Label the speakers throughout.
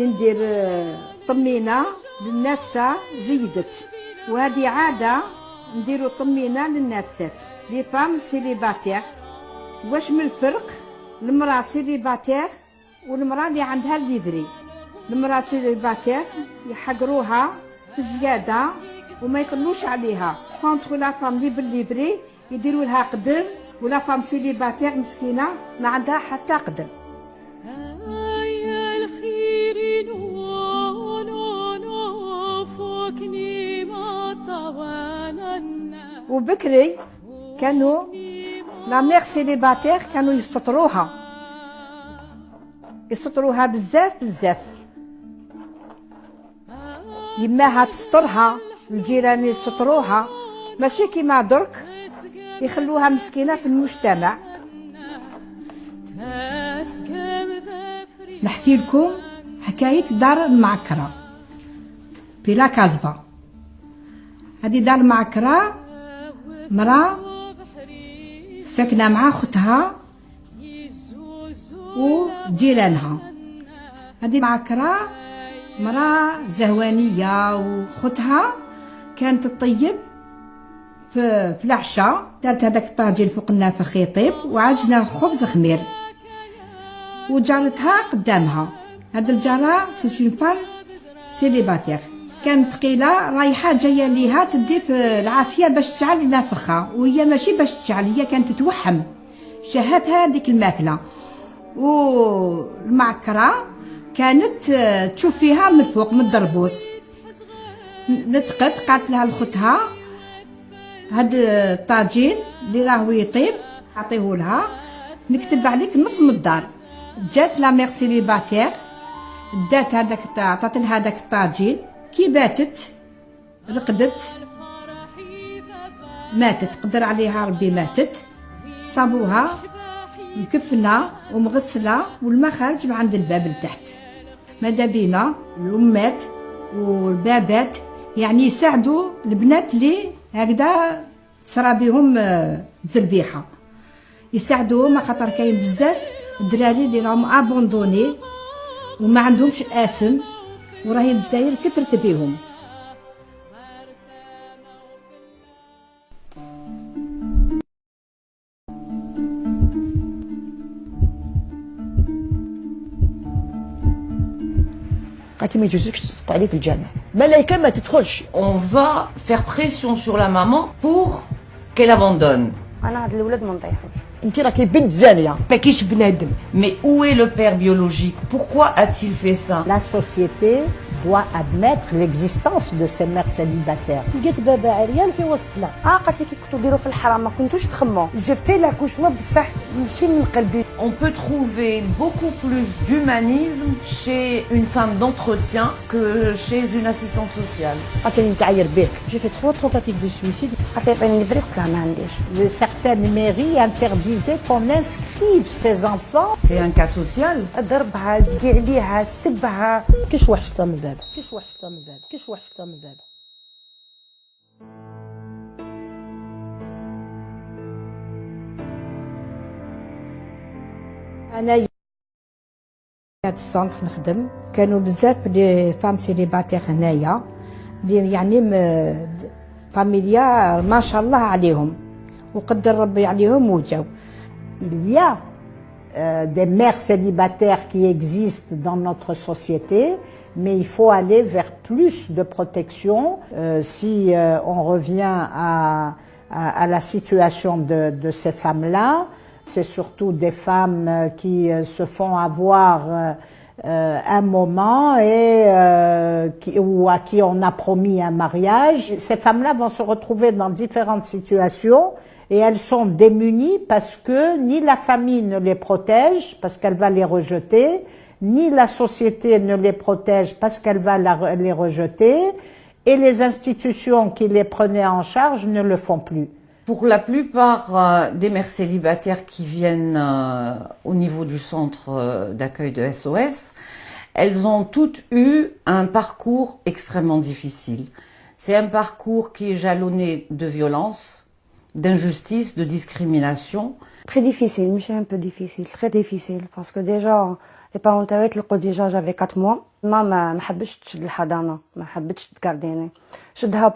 Speaker 1: اللي ندير طمينة للنافسة زيدت، وهذه عادة نديرو طمينة للنافسات لي فام سيليباتير. واش من الفرق المرأة سيليباتير والمرأة اللي عندها الليفري؟ المرأة سيليباتير يحقروها في الزيادة وما يقلوش عليها، كونتخ لا فام لي بالليفري يديروا لها قدر، ولا فام سيليباتير مسكينة ما عندها حتى قدر. وبكري كانوا لا ميغ سيليباتير كانوا يسطروها بزاف بزاف، يماها تسطرها، الجيران يسطروها، ماشي كيما درك يخلوها مسكينة في المجتمع. نحكي لكم حكاية دار المعكرة في لا كازبا. هذه دار المعكرة مرأة ساكنة مع اختها وجيرانها. هذه المعكرة مرأة زهوانية، واختها كانت تطيب في العشاء، دارت هذاك الطاجين فوق النافخ يطيب وعجنة خبز خمير، وجارتها قدامها. هاد الجارة سي اون فام سيليباتير، كانت ثقيلة رايحة جاية ليها تدي في العافية باش تشعل نافخها، وهي ماشي باش تشعل، هي كانت تتوحم شهاتها هذيك الماكلة. والمعكرة كانت تشوف فيها من فوق من الدربوس، نتقت قالت لها لختها هاد الطاجين اللي راهو يطيب عطيه لها، نكتب عليك نص من الدار. جات لا ميغ سيليباتير دات هذاك عطات لها هذاك الطاجين، كي باتت رقدت ماتت، قدر عليها ربي ماتت. صابوها مكفنه ومغسله والما خارج من عند الباب لتحت. ماذا بينا الامات والبابات يعني يساعدوا البنات اللي هكذا تصرى بهم زلبيحه، يساعدوهم خاطر كاين بزاف الدراري اللي راهم ابوندوني وما عندهمش اسم، وراهي الجزائر كثرت بهم.
Speaker 2: قالت ما يجوزكش تسقط عليه في الجامع، ملايكه ما تدخلش.
Speaker 3: On va faire pression sur la maman pour qu'elle abandonne.
Speaker 4: انا هاد الاولاد ما نطيحوش.
Speaker 2: انت راكي بنت زانيه، ما كاينش بنادم.
Speaker 3: Mais où est le père biologique? Pourquoi a-t-il fait ça?
Speaker 5: La société doit admettre l'existence de ces mères célibataires.
Speaker 2: لقيت بابا عريان في وسطنا.
Speaker 4: قالت لي كي كنتو ديروا في الحرام ما كنتوش تخمو.
Speaker 2: جو في لاكوشمون بصح ماشي من قلبي.
Speaker 3: On peut trouver beaucoup plus d'humanisme chez une femme d'entretien que chez une assistante sociale.
Speaker 2: قالت لي نتعاير به. J'ai fait 3 tentatives de suicide.
Speaker 4: قالت لي عطيني الفري قلت لها ما عنديش.
Speaker 5: Certaines mairies interdisaient qu'on inscrive ces enfants.
Speaker 3: C'est un cas social.
Speaker 2: ضربها زكي عليها سبها. كاش واحد شطا من الباب، كاش واحد شطا من الباب، كاش واحد شطا من الباب.
Speaker 1: انا هاد السونتر نخدم، كانوا بزاف لي فام سيليباتير هنايا اللي يعني فاميليا ما شاء الله عليهم وقدر ربي عليهم وجاو.
Speaker 5: Il y a des mères célibataires qui existent dans notre société, mais il faut aller vers plus de protection. Si on revient à la situation de ces femmes-là, c'est surtout des femmes qui se font avoir un moment et ou à qui on a promis un mariage. Ces femmes-là vont se retrouver dans différentes situations et elles sont démunies parce que ni la famille ne les protège, parce qu'elle va les rejeter, ni la société ne les protège parce qu'elle va les rejeter, et les institutions qui les prenaient en charge ne le font plus.
Speaker 3: Pour la plupart des mères célibataires qui viennent au niveau du centre d'accueil de SOS, elles ont toutes eu un parcours extrêmement difficile. C'est un parcours qui est jalonné de violence, d'injustice, de discrimination.
Speaker 4: Très difficile, mais c'est un peu difficile, très difficile, parce que déjà لي بارون تاعي طلقوا ديجا جافي 4 موا. ماما ما حبتش تشد الحضانه، ما حبتش تكارديني، شدها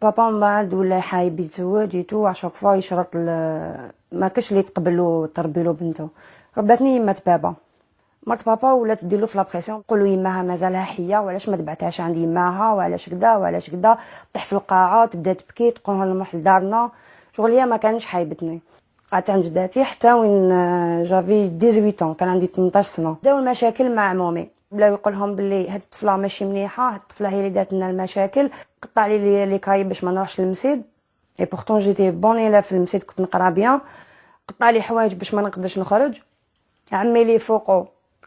Speaker 4: بابا من بعد ولا حايب يتزوج يتو عشاك فوا يشرط ما كاش اللي يتقبلو تربيلو بنته. رباتني يمات بابا، مرت بابا ولات ديرلو في لابريسيون، نقولوا يماها مازالها حيه وعلاش ما تبعتهاش عند يماها وعلاش كدا وعلاش كدا، طيح في القاعه تبدا تبكي تقولها نروح لدارنا. شغل هي ما كانش حايبتني. قعدت عند جداتي حتى وين جافي 18 كان عندي 18 سنه. بداو المشاكل مع عمومي، بلاو يقولهم باللي هاد الطفله ماشي مليحه، هاد الطفله هي اللي دارت لنا المشاكل، قطع لي لي كاي باش ما نروحش للمسيد. اي بورطون جيتي بون الا في المسيد كنت نقرا بيان، قطع لي حوايج باش ما نقدرش نخرج. عمي لي فوقو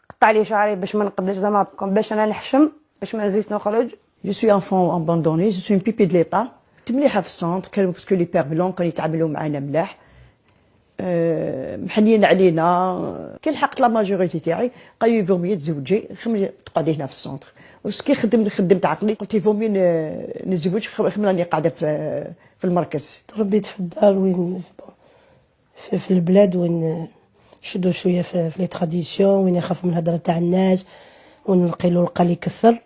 Speaker 4: قطع لي شعري باش ما نقدرش زعما باش انا نحشم باش ما نزيدش نخرج.
Speaker 6: Je suis enfant abandonné, je suis une pupille de l'État. مليحه في السونتر كانوا باسكو لي بير بلون كانوا يتعاملوا معنا ملاح، محنين علينا. كي لحقت لا ماجوريتي تاعي قالوا لي فومي تزوجي خمي تقعدي هنا في السونتر. وسكي خدمت عقلي قلت فومي نتزوج خمي راني قاعده في المركز.
Speaker 2: تربيت في الدار وين في البلاد وين شدوا شويه في لي تراديسيون، وين يخاف من الهضره تاع الناس، وين نلقيلو القال يكثر.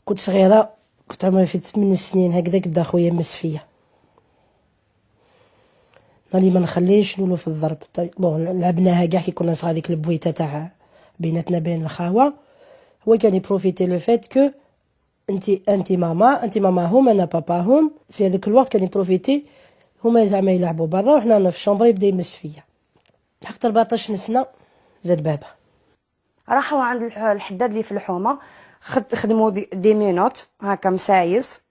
Speaker 2: كنت صغيره، كنت عمري في 8 سنين هكذاك بدا خويا مس فيا، نالي ما نخليش نولو في الضرب. بون لعبناها كاع كي كنا صغار، ديك البويته تاع بيناتنا بين الخاوه. هو كان يبروفيتي لو فات كو انت ماما هما انا باباهم. في هذاك الوقت كان يبروفيتي هما زعما يلعبوا برا وحنا في الشومبر يبدا يمس فيا. لحقت 14 سنه زاد بابا.
Speaker 4: راحوا عند الحداد اللي في الحومه، خدموا دي مينوت هكا مسايس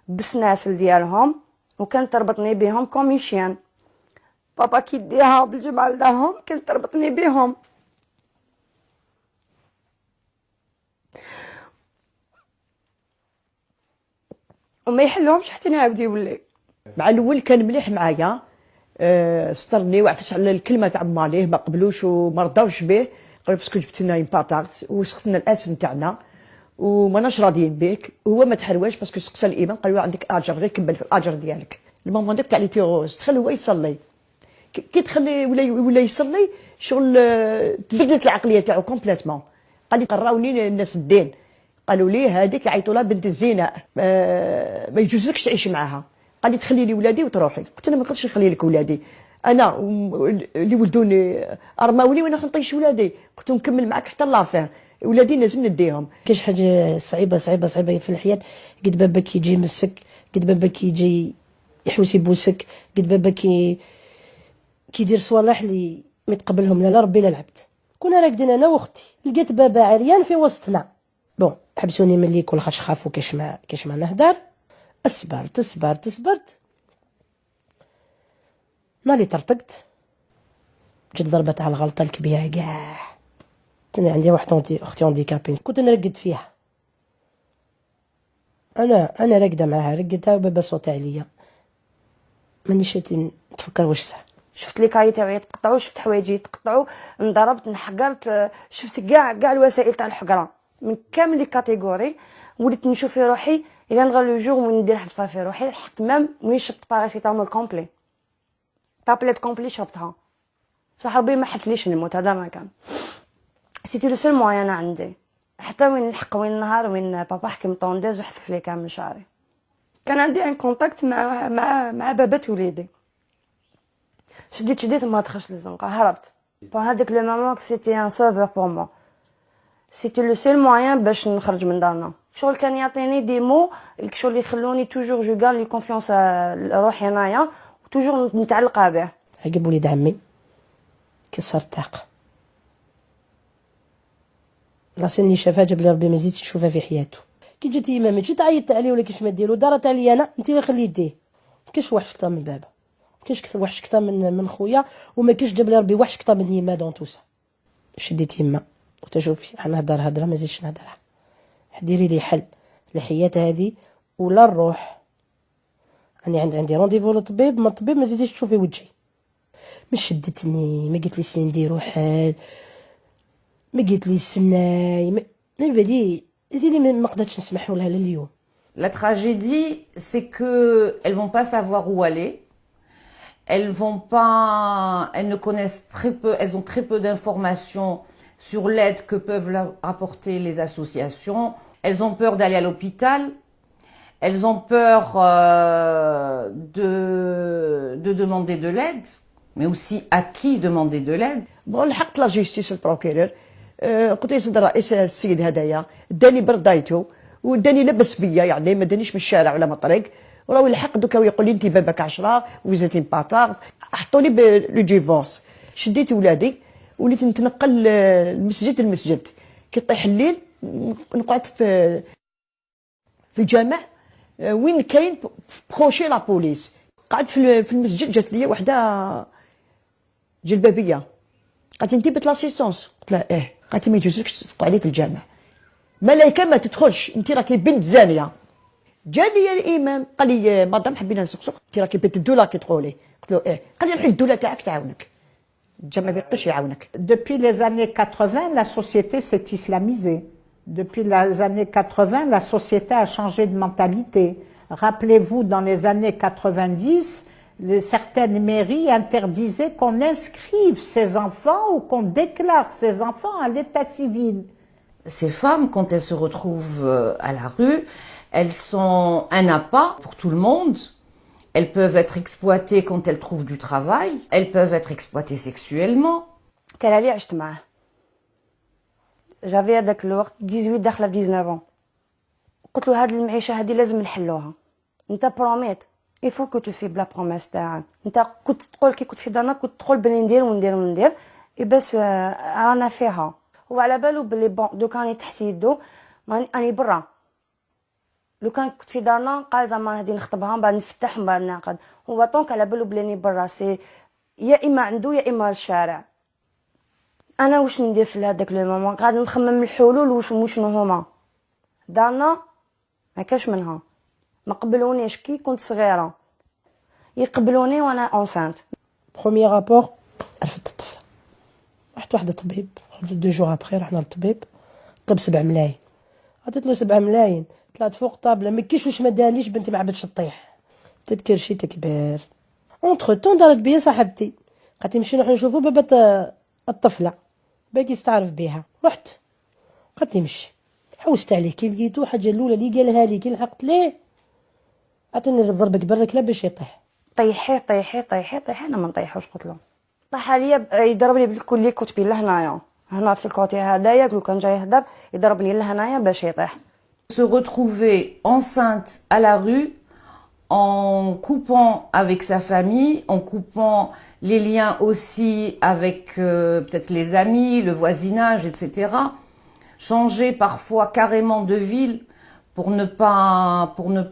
Speaker 4: بالسناسل ديالهم، وكانت تربطني بهم كوميشيان. بابا كي يديها بالجمعه لدارهم كانت تربطني بهم. وما يحلهمش حتى نعاود يولي.
Speaker 6: مع الاول كان مليح معايا، سترني وعفس على الكلمه تاع ماليه، ما قبلوش وما رضاوش به. قالوا باسكو جبت لنا امباطارت وسقط لنا الاسم تاعنا وماناش راضيين بك. وهو ما تحرواش باسكو سقسى الامام قال له عندك اجر، غير كمل في الاجر ديالك. المهم هذاك تاع لي تيروز دخل هو يصلي، كي دخل ولا يصلي شغل تبدلت العقليه تاعو كومبليتمون. قال لي قراوني الناس الدين، قالوا لي هذيك يعيطوا لها بنت الزنا، ما يجوزلكش تعيشي معاها. قال لي تخلي لي ولادي وتروحي. قلت انا ما نقدرش نخلي لك ولادي، انا اللي ولدوني ارماولي وانا نطيش ولادي. قلت له نكمل معاك حتى لافير، ولادي لازم نديهم.
Speaker 2: كاش حاجه صعيبه في الحياه، قد باباك يجي يمسك، قد باباك يجي يحوس يبوسك، قد باباك كيدير صوالح اللي ما يتقبلهم لا ربي لا العبد. كنا راقدين انا واختي، لقيت بابا عريان في وسطنا. بون حبسوني ملي كل خاطر خافوا كاش ما نهدر. صبرت نالي طرطقت، جات ضربه على الغلطه الكبيره كاع. انا عندي واحد اختي هانديكابين، كنت نرقد فيها. انا راقده معاها، رقدتها وبابا صوت عليا، مانيش نتفكر واش صح.
Speaker 4: شفت لي كاي تاعي يتقطعوا، شفت حوايجي يتقطعوا، انضربت انحقرت، شفت كاع الوسائل تاع الحقره من كامل لي كاتيجوري. وليت نشوف في روحي الا نغير لو جور وين ندير حبسه في روحي. لحقت مام وين شربت باراسيتامول كومبلي، تابليت كومبلي شربتها، بصح ربي ما حفليش نموت. هذا ما كان سيتي لو سول موان عندي. حتى وين نلحق وين النهار وين بابا حكم طونديز وحذف لي كامل شعري. كان عندي ان كونتاكت مع بابات وليدي. شديت ما دخلش للزنقه، هربت. هذاك لو مامون سيتي ان سوفور بور موا، سيتي لو سول موان باش نخرج من دارنا. شغل كان يعطيني دي مو شغل يخلوني توجور جو غان لي كونفيونس روحي انايا وتوجور متعلقه به.
Speaker 2: عقب وليد عمي كسر الطاقه، راسني شافها جاب لي ربي ما يزيدش يشوفها في حياته. كي جات يمامي جيت عيطت عليه ولا كيش ما ديرو، دارت عليا انا انت اللي خلي يديه. كاش وحش كثر من بابا، كاش وحش كثر من خويا، وما كاش جاب لي ربي وحش كثر من يما دون توسا. شديت يما قلت شوفي انا نهضر هضره ما زيدش نهضرها، ديري لي حل لحياة هذه ولا نروح. عندي رونديفو للطبيب، ما الطبيب ما زيدش تشوفي وجهي. ما شدتني، ما قلت لي سي نديرو حل، ما قلت لي سناي، ما بالي هذه اللي ما قدرتش نسمحوا لها لليوم.
Speaker 3: La tragédie, c'est que elles vont pas savoir où aller. Elles ne connaissent très peu, elles ont très peu d'informations sur l'aide que peuvent leur apporter les associations. Elles ont peur d'aller à l'hôpital. Elles ont peur de demander de l'aide, mais aussi à qui demander de l'aide.
Speaker 6: بون لحقت لا جيستيس البروكيرور قلت له سيد الرئيس السيد هدايا داني بردايته وداني لبس بيا يعني ما دانيش من الشارع ولا من الطريق وراه يلحق دوكا ويقول لي انت بابك 10 وزيتين باطارد حطوني بلو ديفورس شديت ولادي وليت نتنقل المسجد للمسجد كي طيح الليل نقعد في الجامع وين كاين بروشي لا بوليس قعدت في المسجد جات لي وحده جلبابيه قالت لي انت بت لاسيستونس قلت لها ايه قالت لي ما يجوزلكش تقعدي في الجامع ملايكه ما تدخلش انت راكي بنت زانيه جاني الامام قال لي مدام حبينا نسقسق انت راكي بنت الدوله كي تقولي قلت له ايه قال لي الحين الدوله تاعك تعاونك الجامع ما يبقاش يعاونك.
Speaker 5: Depuis les années 80, la société s'est islamisée. Depuis les années 80, la société a changé de mentalité. Rappelez-vous, dans les années 90, certaines mairies interdisaient qu'on inscrive ses enfants ou qu'on déclare ses enfants à l'état civil.
Speaker 3: Ces femmes, quand elles se retrouvent à la rue, elles sont un appât pour tout le monde. Elles peuvent être exploitées quand elles trouvent du travail. Elles peuvent être exploitées sexuellement.
Speaker 4: كان لي عشت معاه. جافي هذاك الوقت 18 داخله في 19 قلت له هاد المعيشه هذه لازم نحلوها. انت بروميت يفو كو تو في بلا بروميس تاعك. انت كنت تقول كي كنت في دارنا كنت تقول بلي ندير وندير وندير بس رانا فيها. هو على بالو بلي بون دو كاني تحت يدو راني برا. لو كان كنت في دارنا قال زعما هادي نخطبها من بعد نفتح من بعد نعقد. هو طونك على بالو بلي راني برا سي يا اما عنده يا اما الشارع. انا واش ندير في هذاك لو مومون قاعد نخمم الحلول وشنو هما. دارنا ما كاش منها ما قبلونيش كي كنت صغيره يقبلوني وانا اونسانت.
Speaker 2: بروميي رابور عرفت الطفله رحت واحد الطبيب 2 جوغ ابخي رحنا للطبيب طلب 7 ملايين عطيت له 7 ملايين طلعت فوق طابله ما كاينش واش ما داليش بنتي ما عبدش تطيح تذكر شي تكبير. اونتر طون دارت بيا صاحبتي قالت لي نمشي نروح نشوفوا بابا الطفله باقي يستعرف بها. رحت قالت لي مشي حوست عليه كي لقيتو حاجه الاولى اللي قالها لي كي لحقت ليه عطيني ضربك بالركله باش يطيح.
Speaker 4: طيحي طيحي طيحي طيحي انا ما نطيحوش قلت له طاح عليا يضربني بالكل كتبي لهنايا هنا في الكوتي هذايا لو كان جاي يهدر يضربني لهنايا باش يطيح.
Speaker 3: Se retrouver enceinte à la rue en coupant avec sa famille, en coupant les liens aussi avec peut-être les amis, le voisinage, etc. Changer parfois carrément de ville pour ne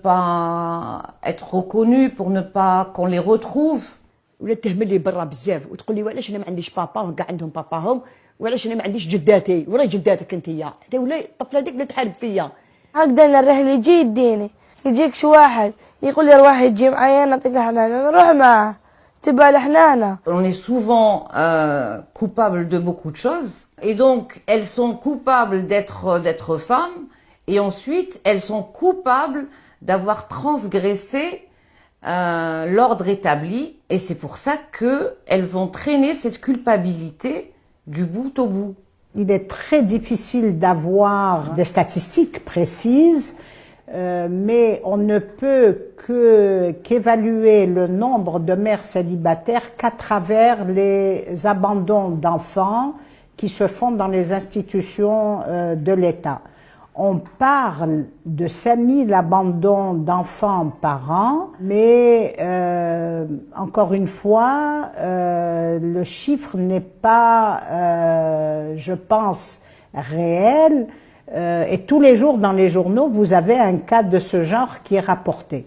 Speaker 3: pas être reconnu, pour ne pas qu'on les retrouve.
Speaker 6: ولا تهمل لي برا بزاف وتقول لي وعلاش انا ما عنديش بابا كاع عندهم باباهم وعلاش انا ما عنديش جداتي ولا جداتك انتيا حتى ولا الطفله هذيك اللي تحارب فيا.
Speaker 7: هكذا نروح يجي يديني يجيكش واحد يقول لي روح يجي معايا نعطيك الحنانه نروح معاه تبع الحنانه.
Speaker 3: On est souvent coupable de beaucoup de choses et donc elles sont coupables d'être femmes et ensuite elles sont coupables d'avoir transgressé l'ordre établi et c'est pour ça qu'elles vont traîner cette culpabilité du bout au bout.
Speaker 5: Il est très difficile d'avoir des statistiques précises, mais on ne peut qu'évaluer le nombre de mères célibataires qu'à travers les abandons d'enfants qui se font dans les institutions de l'État. On parle de 5000 abandons d'enfants par an, mais encore une fois, le chiffre n'est pas, je pense, réel. Et tous les jours dans les journaux, vous avez un cas de ce genre qui est rapporté.